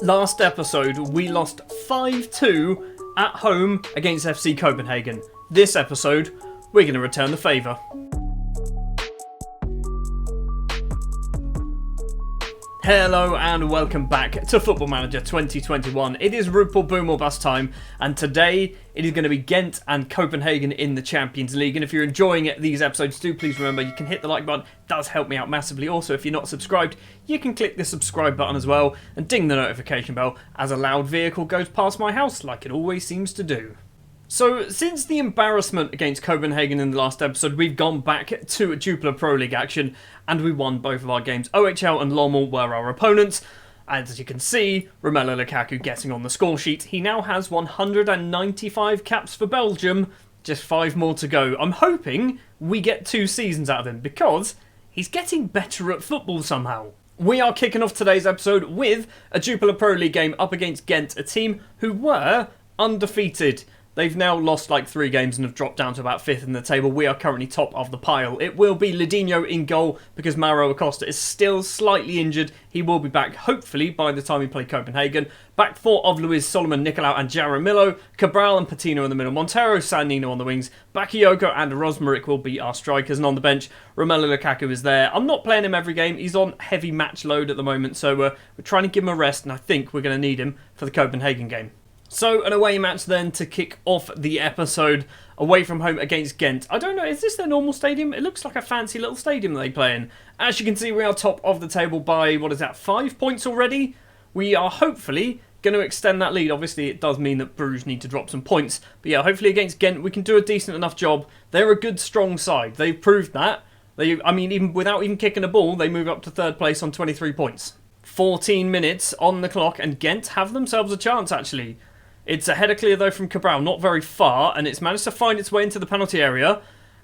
Last episode, we lost 5-2 at home against FC Copenhagen. This episode, we're going to return the favour. Hello and welcome back to Football Manager 2021. It is Rupel boom or bust time, and today it is going to be Gent and Copenhagen in the Champions League. And if you're enjoying these episodes, do please remember you can hit the like button. It does help me out massively. Also, if you're not subscribed, you can click the subscribe button as well and ding the notification bell as a loud vehicle goes past my house like it always seems to do. So, since the embarrassment against Copenhagen in the last episode, we've gone back to Jupiler Pro League action, and we won both of our games. OHL and Lommel were our opponents. As you can see, Romelu Lukaku getting on the score sheet. He now has 195 caps for Belgium, just 5 more to go. I'm hoping we get 2 seasons out of him, because he's getting better at football somehow. We are kicking off today's episode with a Jupiler Pro League game up against Gent, a team who were undefeated. They've now lost like 3 games and have dropped down to about 5th in the table. We are currently top of the pile. It will be Ledinho in goal because Mauro Acosta is still slightly injured. He will be back, hopefully, by the time we play Copenhagen. Back 4 of Luis Solomon, Nicolau and Jaramillo. Cabral and Patino in the middle. Montero, Sannino on the wings. Bakayoko and Rosmaric will be our strikers. And on the bench, Romelu Lukaku is there. I'm not playing him every game. He's on heavy match load at the moment. So we're trying to give him a rest. And I think we're going to need him for the Copenhagen game. So, an away match then to kick off the episode, away from home against Gent. I don't know, is this their normal stadium? It looks like a fancy little stadium they play in. As you can see, we are top of the table by, 5 points already? We are hopefully going to extend that lead. Obviously, it does mean that Bruges need to drop some points. But yeah, hopefully against Gent, we can do a decent enough job. They're a good, strong side. They've proved that. Even without even kicking a ball, they move up to 3rd place on 23 points. 14 minutes on the clock, and Gent have themselves a chance, actually. It's a header clear, though, from Cabral, not very far, and it's managed to find its way into the penalty area.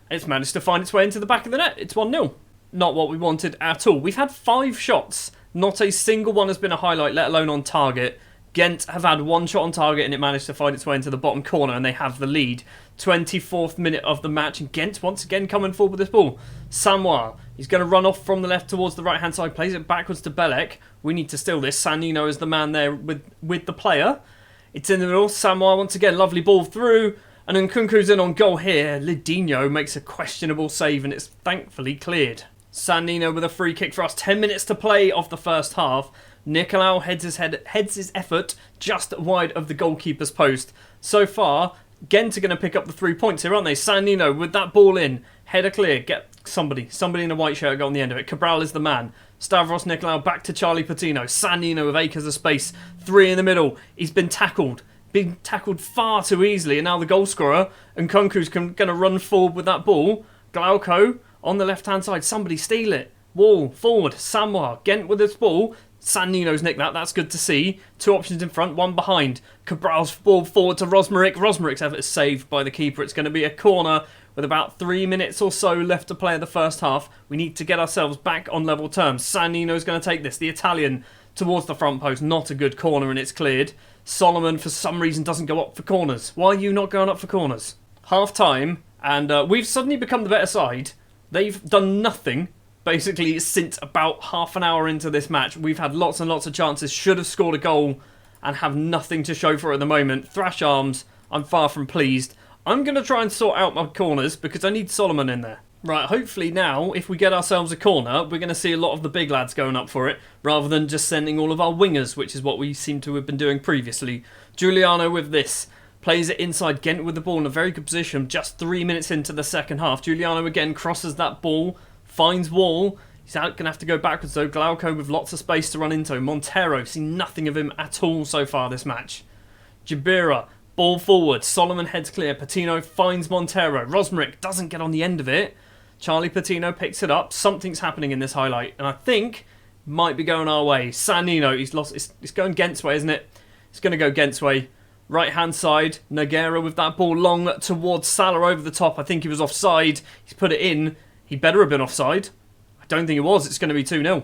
It's managed to find its way into the back of the net. It's 1-0. Not what we wanted at all. We've had 5 shots. Not a single one has been a highlight, let alone on target. Gent have had 1 shot on target, and it managed to find its way into the bottom corner, and they have the lead. 24th minute of the match, and Gent once again coming forward with this ball. Samoa, he's going to run off from the left towards the right-hand side, plays it backwards to Belek. We need to steal this. Sannino is the man there with the player. It's in the middle. Samoa once again, lovely ball through. And then Nkunku's in on goal here. Ledinho makes a questionable save and it's thankfully cleared. Sannino with a free kick for us. 10 minutes to play of the first half. Nicolau heads his effort just wide of the goalkeeper's post. So far, Gent are going to pick up the 3 points here, aren't they? Sannino with that ball in. Header clear. Get somebody in a white shirt got on the end of it. Cabral is the man. Stavros Nicolau back to Charlie Patino. Sannino with acres of space. 3 in the middle. He's been tackled. Been tackled far too easily. And now the goal scorer. And Nkunku's going to run forward with that ball. Glauco on the left-hand side. Somebody steal it. Wall, forward. Samoa. Gent with this ball. Sannino's nicked that. That's good to see. 2 options in front, 1 behind. Cabral's ball forward to Rosmaric. Rosmaric's effort is saved by the keeper. It's going to be a corner with about 3 minutes or so left to play in the first half. We need to get ourselves back on level terms. Sannino's going to take this. The Italian towards the front post. Not a good corner and it's cleared. Solomon, for some reason, doesn't go up for corners. Why are you not going up for corners? Half time, and we've suddenly become the better side. They've done nothing, basically, since about half an hour into this match. We've had lots and lots of chances. Should have scored a goal and have nothing to show for it at the moment. Thrash arms, I'm far from pleased. I'm going to try and sort out my corners because I need Solomon in there. Right, hopefully now, if we get ourselves a corner, we're going to see a lot of the big lads going up for it, rather than just sending all of our wingers, which is what we seem to have been doing previously. Giuliano with this. Plays it inside. Gent with the ball in a very good position. Just 3 minutes into the second half. Giuliano again crosses that ball. Finds Wall. He's going to have to go backwards though. Glauco with lots of space to run into. Montero, seen nothing of him at all so far this match. Jabira. Ball forward. Solomon heads clear. Patino finds Montero. Rosmaric doesn't get on the end of it. Charlie Patino picks it up. Something's happening in this highlight. And I think might be going our way. Sannino, he's lost. It's going Gent's way, isn't it? It's going to go Gent's way. Right hand side. Nogueira with that ball long towards Salah over the top. I think he was offside. He's put it in. He better have been offside. I don't think it was. It's going to be 2-0.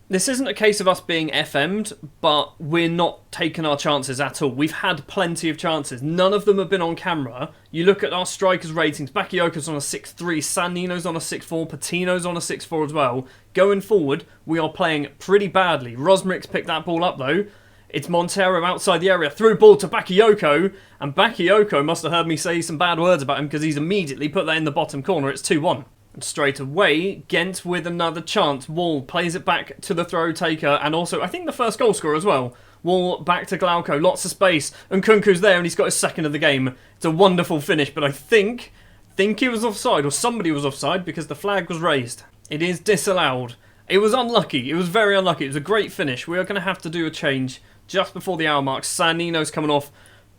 This isn't a case of us being FM'd, but we're not taking our chances at all. We've had plenty of chances. None of them have been on camera. You look at our strikers' ratings. Bakayoko's on a 6-3. Sannino's on a 6-4. Patino's on a 6-4 as well. Going forward, we are playing pretty badly. Rosmaric's picked that ball up, though. It's Montero outside the area, through ball to Bakayoko, and Bakayoko must have heard me say some bad words about him because he's immediately put that in the bottom corner. It's 2-1. And straight away, Gent with another chance. Wall plays it back to the throw taker, and also, I think, the first goal scorer as well. Wall back to Glauco, lots of space, and Kunku's there, and he's got his second of the game. It's a wonderful finish, but I think he was offside, or somebody was offside, because the flag was raised. It is disallowed. It was unlucky. It was very unlucky. It was a great finish. We are going to have to do a change just before the hour mark. Sanino's coming off.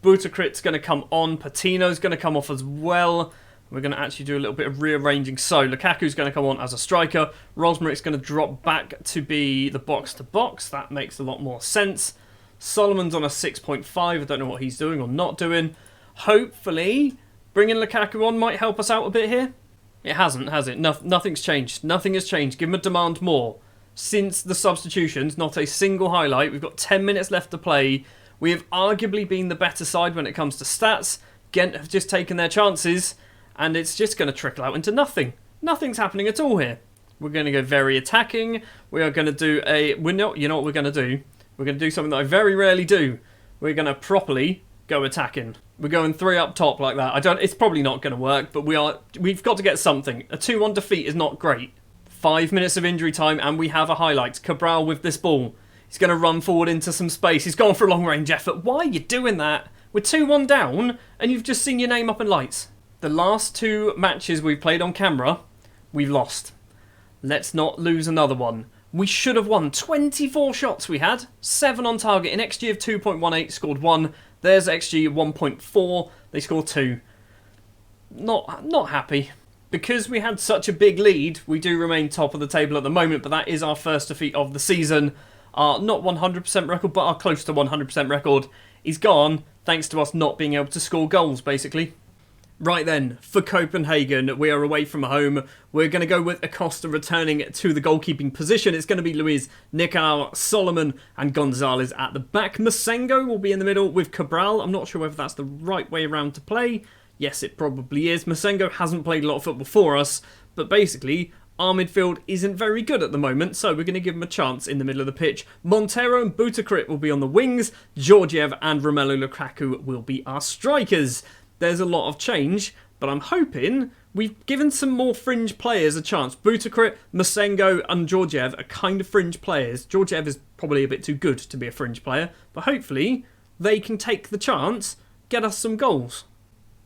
Butakrit's going to come on. Patino's going to come off as well. We're going to actually do a little bit of rearranging. So, Lukaku's going to come on as a striker. Rosmeric's going to drop back to be the box-to-box. That makes a lot more sense. Solomon's on a 6.5. I don't know what he's doing or not doing. Hopefully, bringing Lukaku on might help us out a bit here. It hasn't, has it? Nothing's changed. Nothing has changed. Give him a demand more. Since the substitutions, not a single highlight. We've got 10 minutes left to play. We have arguably been the better side when it comes to stats. Gent have just taken their chances, and it's just going to trickle out into nothing. Nothing's happening at all here. We're going to go very attacking. We are going to do a... you know what we're going to do? We're going to do something that I very rarely do. We're going to properly go attacking. We're going 3 up top like that. It's probably not going to work, but we've got to get something. A 2-1 defeat is not great. 5 minutes of injury time, and we have a highlight. Cabral with this ball. He's going to run forward into some space. He's gone for a long-range effort. Why are you doing that? We're 2-1 down, and you've just seen your name up in lights. The last 2 matches we've played on camera, we've lost. Let's not lose another one. We should have won. 24 shots we had. 7 on target. In XG of 2.18, scored 1. There's XG 1.4. They scored 2. Not happy. Because we had such a big lead, we do remain top of the table at the moment, but that is our first defeat of the season. Our not 100% record, but our close to 100% record is gone, thanks to us not being able to score goals, basically. Right then, for Copenhagen, we are away from home. We're going to go with Acosta returning to the goalkeeping position. It's going to be Luiz, Nicao, Solomon and Gonzalez at the back. Masengo will be in the middle with Cabral. I'm not sure whether that's the right way around to play. Yes, it probably is. Masengo hasn't played a lot of football for us, but basically, our midfield isn't very good at the moment, so we're going to give him a chance in the middle of the pitch. Montero and Butakrit will be on the wings. Georgiev and Romelu Lukaku will be our strikers. There's a lot of change, but I'm hoping we've given some more fringe players a chance. Butakrit, Masengo and Georgiev are kind of fringe players. Georgiev is probably a bit too good to be a fringe player, but hopefully they can take the chance, get us some goals.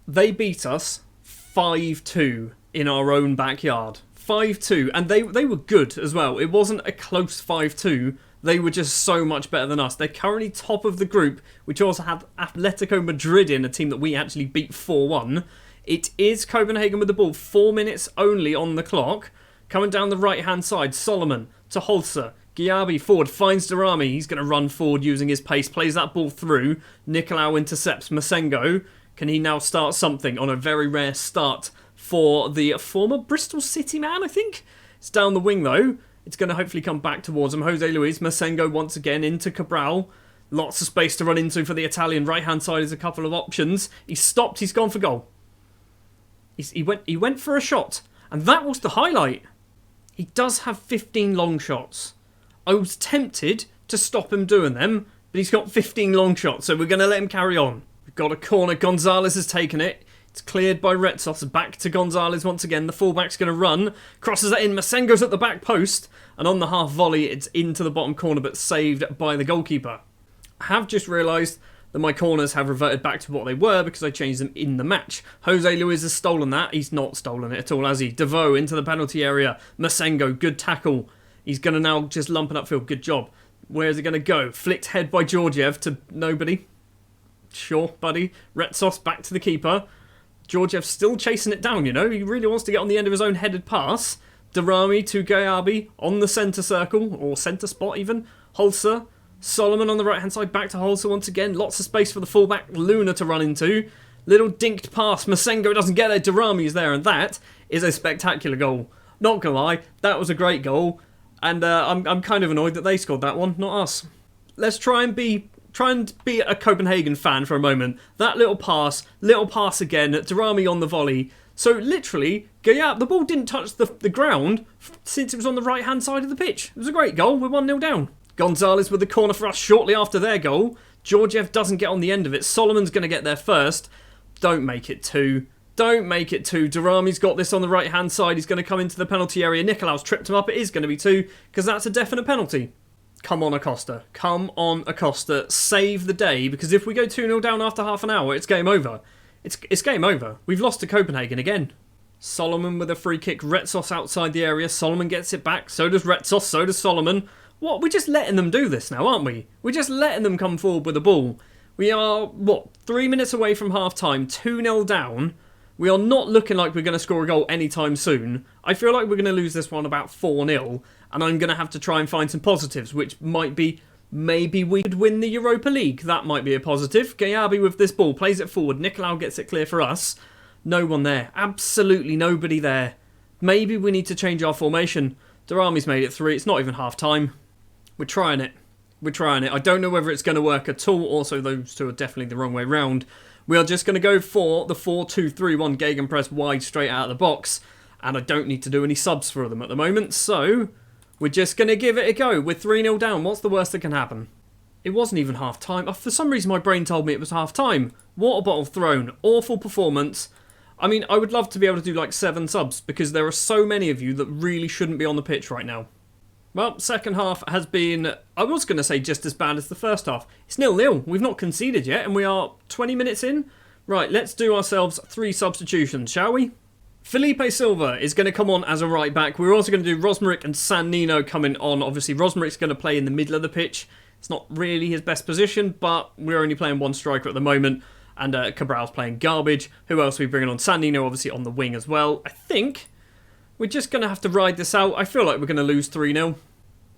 They beat us 5-2 in our own backyard. 5-2, and they were good as well. It wasn't a close 5-2. They were just so much better than us. They're currently top of the group, which also had Atletico Madrid in, a team that we actually beat 4-1. It is Copenhagen with the ball. 4 minutes only on the clock. Coming down the right-hand side, Solomon to Holzer. Giabi forward, finds Darami. He's going to run forward using his pace. Plays that ball through. Nicolau intercepts Masengo. Can he now start something on a very rare start for the former Bristol City man, I think? It's down the wing, though. It's going to hopefully come back towards him. Jose Luis, Masengo once again into Cabral. Lots of space to run into for the Italian. Right-hand side is a couple of options. He's stopped. He's gone for goal. He went for a shot. And that was the highlight. He does have 15 long shots. I was tempted to stop him doing them, but he's got 15 long shots, so we're going to let him carry on. We've got a corner. Gonzalez has taken it. It's cleared by Retsos. Back to Gonzalez once again. The fullback's going to run. Crosses it in. Masengo's at the back post. And on the half volley, it's into the bottom corner, but saved by the goalkeeper. I have just realised that my corners have reverted back to what they were because I changed them in the match. Jose Luis has stolen that. He's not stolen it at all, has he? Devoe into the penalty area. Masengo, good tackle. He's going to now just lump it upfield. Good job. Where's it going to go? Flicked head by Georgiev to nobody. Sure, buddy. Retsos back to the keeper. Georgiev's still chasing it down, you know. He really wants to get on the end of his own headed pass. Darami to Gayabi on the centre circle, or centre spot even. Holzer. Solomon on the right-hand side, back to Holzer once again. Lots of space for the fullback Luna to run into. Little dinked pass. Masengo doesn't get there. Darami is there, and that is a spectacular goal. Not gonna lie, that was a great goal. And I'm kind of annoyed that they scored that one, not us. Let's try and be a Copenhagen fan for a moment. That little pass again. Darami on the volley. So literally, the ball didn't touch the ground since it was on the right-hand side of the pitch. It was a great goal. We're 1-0 down. Gonzalez with the corner for us shortly after their goal. Georgiev doesn't get on the end of it. Solomon's going to get there first. Don't make it 2. Don't make it 2. Durrami's got this on the right-hand side. He's going to come into the penalty area. Nicolaus tripped him up. It is going to be 2 because that's a definite penalty. Come on, Acosta. Come on, Acosta. Save the day, because if we go 2-0 down after half an hour, it's game over. It's game over. We've lost to Copenhagen again. Solomon with a free kick. Retsos outside the area. Solomon gets it back. So does Retsos. So does Solomon. What? We're just letting them do this now, aren't we? We're just letting them come forward with the ball. We are, 3 minutes away from half-time, 2-0 down. We are not looking like we're going to score a goal anytime soon. I feel like we're going to lose this one about 4-0, and I'm going to have to try and find some positives, which might be maybe we could win the Europa League. That might be a positive. Gayabi with this ball, plays it forward. Nicolau gets it clear for us. No one there. Absolutely nobody there. Maybe we need to change our formation. Durrami's made it 3. It's not even half-time. We're trying it. We're trying it. I don't know whether it's going to work at all. Also, those two are definitely the wrong way round. We are just going to go for the 4-2-3-1 gegenpress wide straight out of the box. And I don't need to do any subs for them at the moment. So, we're just going to give it a go. We're 3-0 down. What's the worst that can happen? It wasn't even half-time. For some reason, my brain told me it was half-time. Water bottle thrown. Awful performance. I mean, I would love to be able to do like 7 subs, because there are so many of you that really shouldn't be on the pitch right now. Well, second half has been, I was going to say just as bad as the first half. It's 0-0. We've not conceded yet, and we are 20 minutes in. Right, let's do ourselves 3 substitutions, shall we? Felipe Silva is going to come on as a right back. We're also going to do Rosmaric and San Nino coming on. Obviously, Rosmaric's going to play in the middle of the pitch. It's not really his best position, but we're only playing one striker at the moment. And Cabral's playing garbage. Who else are we bringing on? San Nino, obviously, on the wing as well. I think we're just going to have to ride this out. I feel like we're going to lose 3-0.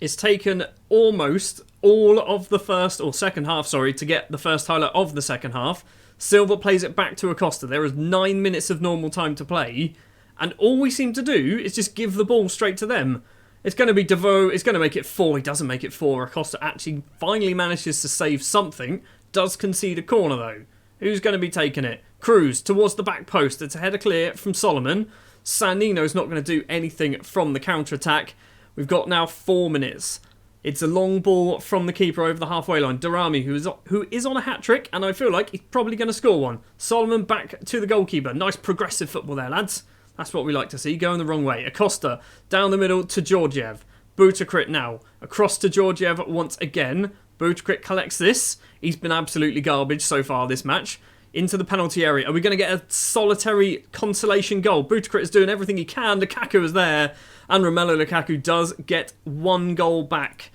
It's taken almost all of the first, or second half, sorry, to get the first highlight of the second half. Silva plays it back to Acosta. There is 9 minutes of normal time to play. And all we seem to do is just give the ball straight to them. It's going to be Devoe. It's going to make it 4. He doesn't make it 4. Acosta actually finally manages to save something. Does concede a corner, though. Who's going to be taking it? Cruz towards the back post. It's a header clear from Solomon. San Nino's not going to do anything from the counter-attack. We've got now 4 minutes. It's a long ball from the keeper over the halfway line. Durrami, who is on a hat-trick, and I feel like he's probably going to score one. Solomon back to the goalkeeper. Nice progressive football there, lads. That's what we like to see. Going the wrong way. Acosta down the middle to Georgiev. Butakrit now. Across to Georgiev once again. Butakrit collects this. He's been absolutely garbage so far this match. Into the penalty area. Are we going to get a solitary consolation goal? Butakrit is doing everything he can. Lukaku is there. And Romelu Lukaku does get 1 goal back.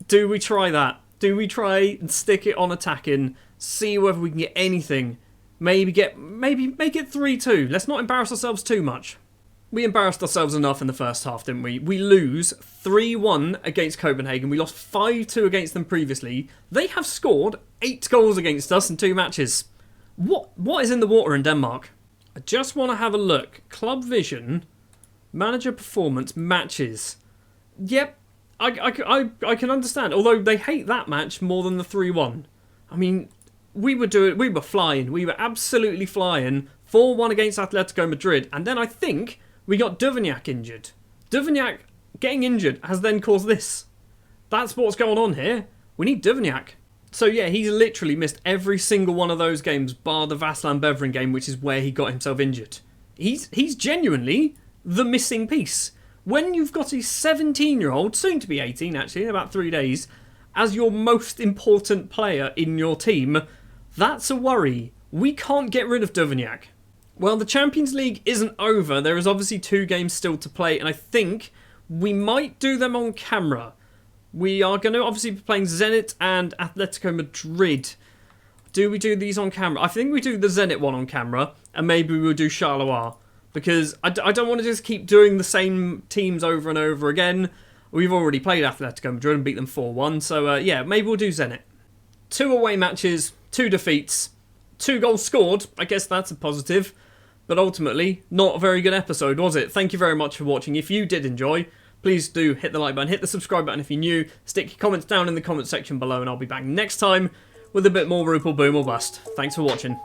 Do we try that? Do we try and stick it on attacking? See whether we can get anything. Maybe make it 3-2. Let's not embarrass ourselves too much. We embarrassed ourselves enough in the first half, didn't we? We lose 3-1 against Copenhagen. We lost 5-2 against them previously. They have scored 8 goals against us in 2 matches. What is in the water in Denmark? I just want to have a look. Club Vision, manager performance, matches. Yep, I can understand. Although they hate that match more than the 3-1. I mean, we were flying. We were absolutely flying. 4-1 against Atletico Madrid, and then I think we got Duvignac injured. Duvignac getting injured has then caused this. That's what's going on here. We need Duvignac. So yeah, he's literally missed every single one of those games, bar the Vaslan Beveren game, which is where he got himself injured. He's genuinely the missing piece. When you've got a 17-year-old, soon to be 18 actually, in about 3 days, as your most important player in your team, that's a worry. We can't get rid of Duvignac. Well, the Champions League isn't over. There is obviously 2 games still to play, and I think we might do them on camera. We are going to obviously be playing Zenit and Atletico Madrid. Do we do these on camera? I think we do the Zenit one on camera, and maybe we'll do Charleroi. Because I don't want to just keep doing the same teams over and over again. We've already played Atletico Madrid and beat them 4-1. So, yeah, maybe we'll do Zenit. 2 away matches, 2 defeats, 2 goals scored. I guess that's a positive. But ultimately, not a very good episode, was it? Thank you very much for watching. If you did enjoy, please do hit the like button, hit the subscribe button if you're new. Stick your comments down in the comment section below, and I'll be back next time with a bit more Rupel Boom or Bust. Thanks for watching.